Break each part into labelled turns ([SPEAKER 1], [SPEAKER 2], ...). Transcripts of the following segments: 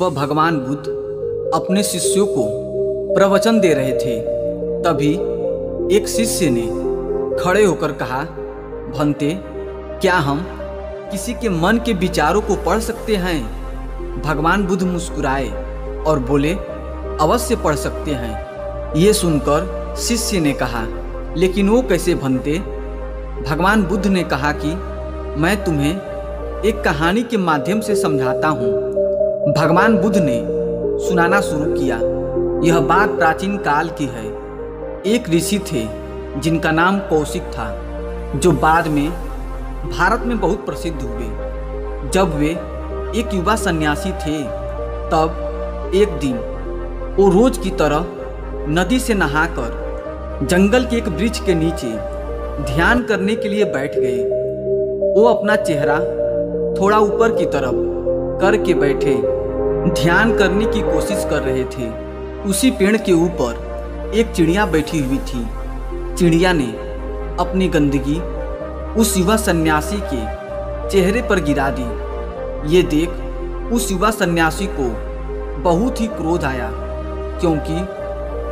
[SPEAKER 1] सुबह भगवान बुद्ध अपने शिष्यों को प्रवचन दे रहे थे। तभी एक शिष्य ने खड़े होकर कहा, भंते, क्या हम किसी के मन के विचारों को पढ़ सकते हैं? भगवान बुद्ध मुस्कुराए और बोले, अवश्य पढ़ सकते हैं। ये सुनकर शिष्य ने कहा, लेकिन वो कैसे भंते? भगवान बुद्ध ने कहा कि मैं तुम्हें एक कहानी के माध्यम से समझाता हूँ। भगवान बुद्ध ने सुनाना शुरू किया। यह बात प्राचीन काल की है। एक ऋषि थे जिनका नाम कौशिक था, जो बाद में भारत में बहुत प्रसिद्ध हुए। जब वे एक युवा सन्यासी थे, तब एक दिन वो रोज की तरह नदी से नहाकर जंगल के एक वृक्ष के नीचे ध्यान करने के लिए बैठ गए। वो अपना चेहरा थोड़ा ऊपर की तरफ करके बैठे ध्यान करने की कोशिश कर रहे थे। उसी पेड़ के ऊपर एक चिड़िया बैठी हुई थी। चिड़िया ने अपनी गंदगी उस युवा सन्यासी के चेहरे पर गिरा दी। ये देख उस युवा सन्यासी को बहुत ही क्रोध आया, क्योंकि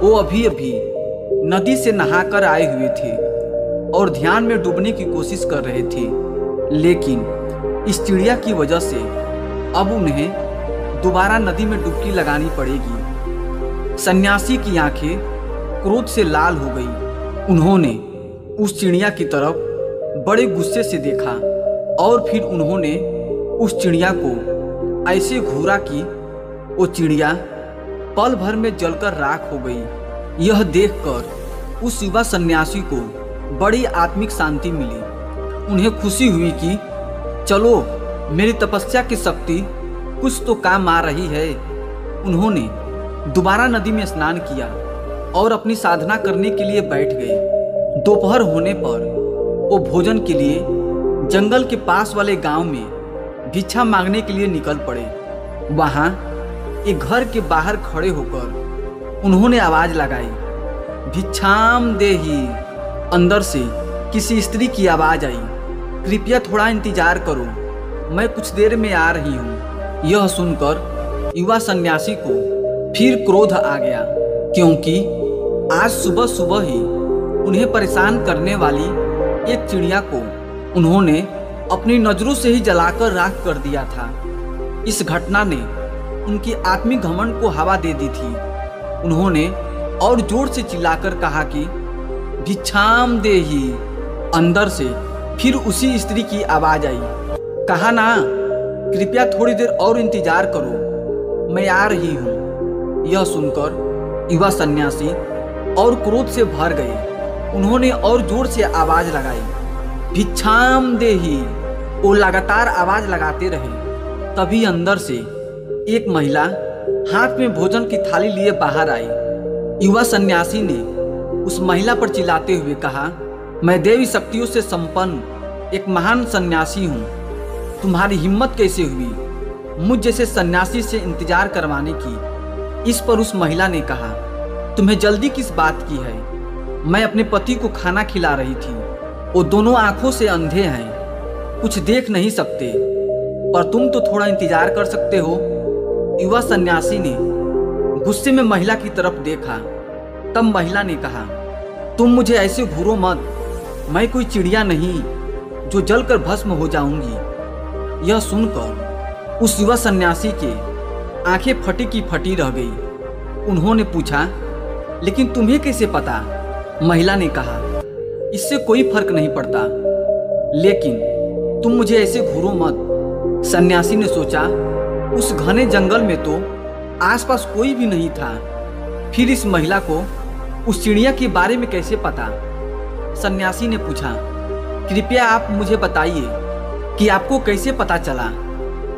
[SPEAKER 1] वो अभी अभी नदी से नहाकर आए हुए थे और ध्यान में डूबने की कोशिश कर रहे थे। लेकिन इस चिड़िया की वजह से अब उन्हें दोबारा नदी में डुबकी लगानी पड़ेगी। सन्यासी की आंखें क्रोध से लाल हो गई। उन्होंने उस चिड़िया की तरफ बड़े गुस्से से देखा और फिर उन्होंने उस चिड़िया को ऐसे घूरा कि वो चिड़िया पल भर में जलकर राख हो गई। यह देखकर उस युवा सन्यासी को बड़ी आत्मिक शांति मिली। उन्हें खुशी हुई कि चलो, मेरी तपस्या की शक्ति कुछ तो काम आ रही है। उन्होंने दोबारा नदी में स्नान किया और अपनी साधना करने के लिए बैठ गए। दोपहर होने पर वो भोजन के लिए जंगल के पास वाले गांव में भिक्षा मांगने के लिए निकल पड़े। वहां एक घर के बाहर खड़े होकर उन्होंने आवाज लगाई, भिक्षाम देहि। अंदर से किसी स्त्री की आवाज आई, कृपया थोड़ा इंतजार करो, मैं कुछ देर में आ रही हूँ। यह सुनकर युवा सन्यासी को फिर क्रोध आ गया, क्योंकि आज सुबह सुबह ही उन्हें परेशान करने वाली एक चिड़िया को उन्होंने अपनी नजरों से ही जलाकर राख कर दिया था। इस घटना ने उनकी आत्मिक घमंड को हवा दे दी थी। उन्होंने और जोर से चिल्लाकर कहा कि भिक्षाम देहि। अंदर से फिर उसी स्त्री की आवाज आई, कहा ना, कृपया थोड़ी देर और इंतजार करो, मैं आ रही हूँ। यह सुनकर युवा सन्यासी और क्रोध से भर गए। उन्होंने और जोर से आवाज लगाई, भिक्षाम देहि। वो लगातार आवाज लगाते रहे। तभी अंदर से एक महिला हाथ में भोजन की थाली लिए बाहर आई। युवा सन्यासी ने उस महिला पर चिल्लाते हुए कहा, मैं देवी शक्तियों से संपन्न एक महान सन्यासी हूँ। तुम्हारी हिम्मत कैसे हुई मुझ जैसे सन्यासी से इंतजार करवाने की? इस पर उस महिला ने कहा, तुम्हें जल्दी किस बात की है? मैं अपने पति को खाना खिला रही थी। वो दोनों आंखों से अंधे हैं, कुछ देख नहीं सकते, पर तुम तो थोड़ा इंतजार कर सकते हो। युवा सन्यासी ने गुस्से में महिला की तरफ देखा। तब महिला ने कहा, तुम मुझे ऐसे घूरो मत, मैं कोई चिड़िया नहीं जो जलकर भस्म हो जाऊंगी। यह सुनकर उस युवा सन्यासी के आंखें फटी की फटी रह गई। उन्होंने पूछा, लेकिन तुम्हें कैसे पता? महिला ने कहा, इससे कोई फर्क नहीं पड़ता, लेकिन तुम मुझे ऐसे घूरो मत। सन्यासी ने सोचा, उस घने जंगल में तो आसपास कोई भी नहीं था, फिर इस महिला को उस चिड़िया के बारे में कैसे पता? सन्यासी ने पूछा, कृपया आप मुझे बताइए कि आपको कैसे पता चला?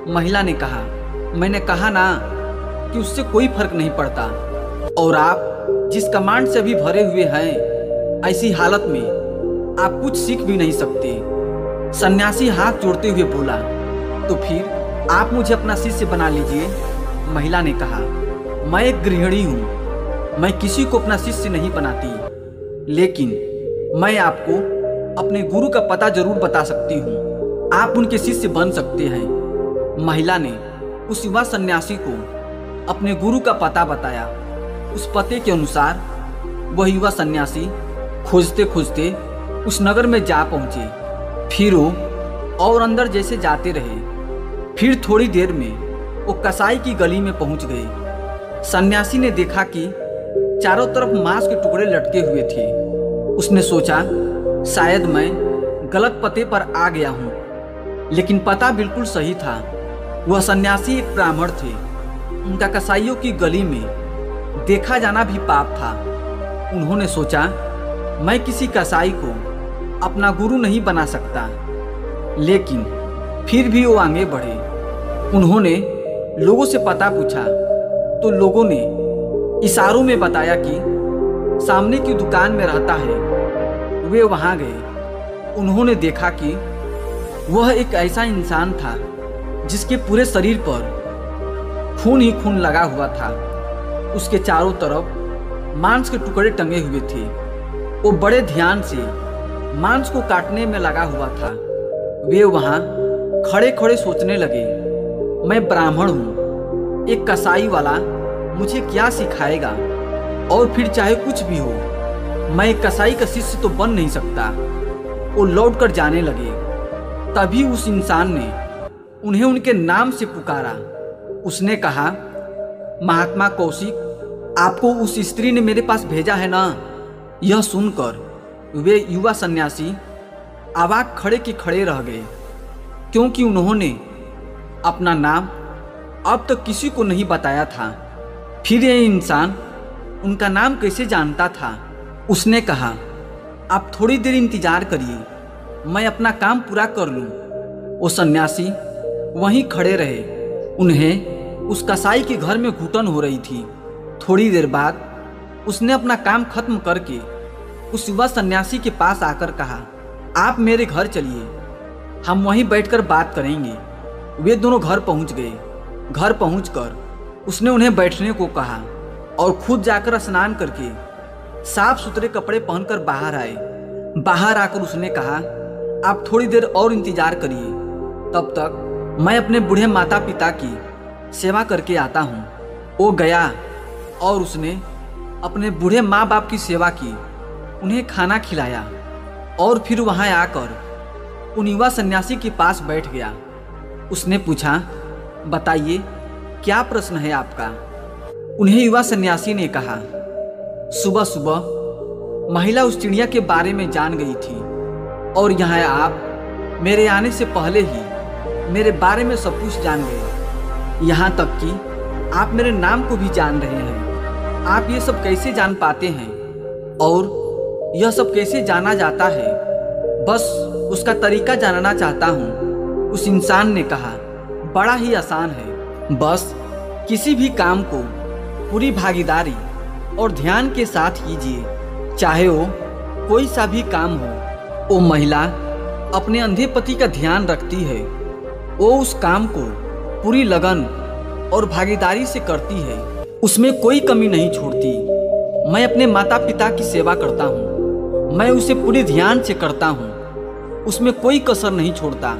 [SPEAKER 1] महिला ने कहा, मैंने कहा ना कि उससे कोई फर्क नहीं पड़ता, और आप जिस कमांड से अभी भरे हुए हैं, ऐसी हालत में आप कुछ सीख भी नहीं सकते। सन्यासी हाथ जोड़ते हुए बोला, तो फिर आप मुझे अपना शिष्य बना लीजिए। महिला ने कहा, मैं एक गृहिणी हूँ, मैं किसी को अपना शिष्य नहीं बनाती, लेकिन मैं आपको अपने गुरु का पता जरूर बता सकती हूँ, आप उनके शिष्य बन सकते हैं। महिला ने उस युवा सन्यासी को अपने गुरु का पता बताया। उस पते के अनुसार वह युवा सन्यासी खोजते खोजते उस नगर में जा पहुंचे। फिर वो और अंदर जैसे जाते रहे। फिर थोड़ी देर में वो कसाई की गली में पहुंच गए। सन्यासी ने देखा कि चारों तरफ मांस के टुकड़े लटके हुए थे। उसने सोचा शायद मैं गलत पते पर आ गया हूँ, लेकिन पता बिल्कुल सही था। वह सन्यासी एक ब्राह्मण थे। उनका कसाईयों की गली में देखा जाना भी पाप था। उन्होंने सोचा मैं किसी कसाई को अपना गुरु नहीं बना सकता, लेकिन फिर भी वो आगे बढ़े। उन्होंने लोगों से पता पूछा तो लोगों ने इशारों में बताया कि सामने की दुकान में रहता है। वे वहां गए। उन्होंने देखा कि वह एक ऐसा इंसान था जिसके पूरे शरीर पर खून ही खून लगा हुआ था। उसके चारों तरफ मांस के टुकड़े टंगे हुए थे। वो बड़े ध्यान से मांस को काटने में लगा हुआ था। वे वहां खड़े खड़े सोचने लगे, मैं ब्राह्मण हूँ, एक कसाई वाला मुझे क्या सिखाएगा, और फिर चाहे कुछ भी हो मैं एक कसाई का शिष्य तो बन नहीं सकता। वो लौट कर जाने लगे। तभी उस इंसान ने उन्हें उनके नाम से पुकारा। उसने कहा, महात्मा कौशिक, आपको उस स्त्री ने मेरे पास भेजा है ना। यह सुनकर वे युवा सन्यासी अवाक खड़े के खड़े रह गए, क्योंकि उन्होंने अपना नाम अब तक किसी को नहीं बताया था। फिर यह इंसान उनका नाम कैसे जानता था। उसने कहा, आप थोड़ी देर इंतजार करिए, मैं अपना काम पूरा कर लूं। वो सन्यासी वहीं खड़े रहे। उन्हें उस कसाई के घर में घुटन हो रही थी। थोड़ी देर बाद उसने अपना काम खत्म करके उस युवा सन्यासी के पास आकर कहा, आप मेरे घर चलिए, हम वहीं बैठकर बात करेंगे। वे दोनों घर पहुंच गए। घर पहुंचकर उसने उन्हें बैठने को कहा और खुद जाकर स्नान करके साफ सुथरे कपड़े पहनकर बाहर आए। बाहर आकर उसने कहा, आप थोड़ी देर और इंतजार करिए, तब तक मैं अपने बूढ़े माता पिता की सेवा करके आता हूँ। वो गया और उसने अपने बूढ़े माँ बाप की सेवा की, उन्हें खाना खिलाया और फिर वहाँ आकर उन युवा सन्यासी के पास बैठ गया। उसने पूछा, बताइए क्या प्रश्न है आपका। उन्हें युवा सन्यासी ने कहा, सुबह सुबह महिला उस चिड़िया के बारे में जान गई थी और यहाँ आप मेरे आने से पहले ही मेरे बारे में सब कुछ जान गए। यहाँ तक कि आप मेरे नाम को भी जान रहे हैं। आप ये सब कैसे जान पाते हैं और यह सब कैसे जाना जाता है, बस उसका तरीका जानना चाहता हूँ। उस इंसान ने कहा, बड़ा ही आसान है, बस किसी भी काम को पूरी भागीदारी और ध्यान के साथ कीजिए, चाहे वो कोई सा भी काम हो। वो महिला अपने अंधे पति का ध्यान रखती है। वो उस काम को पूरी लगन और भागीदारी से करती है, उसमें कोई कमी नहीं छोड़ती। मैं अपने माता पिता की सेवा करता हूँ, मैं उसे पूरे ध्यान से करता हूँ, उसमें कोई कसर नहीं छोड़ता।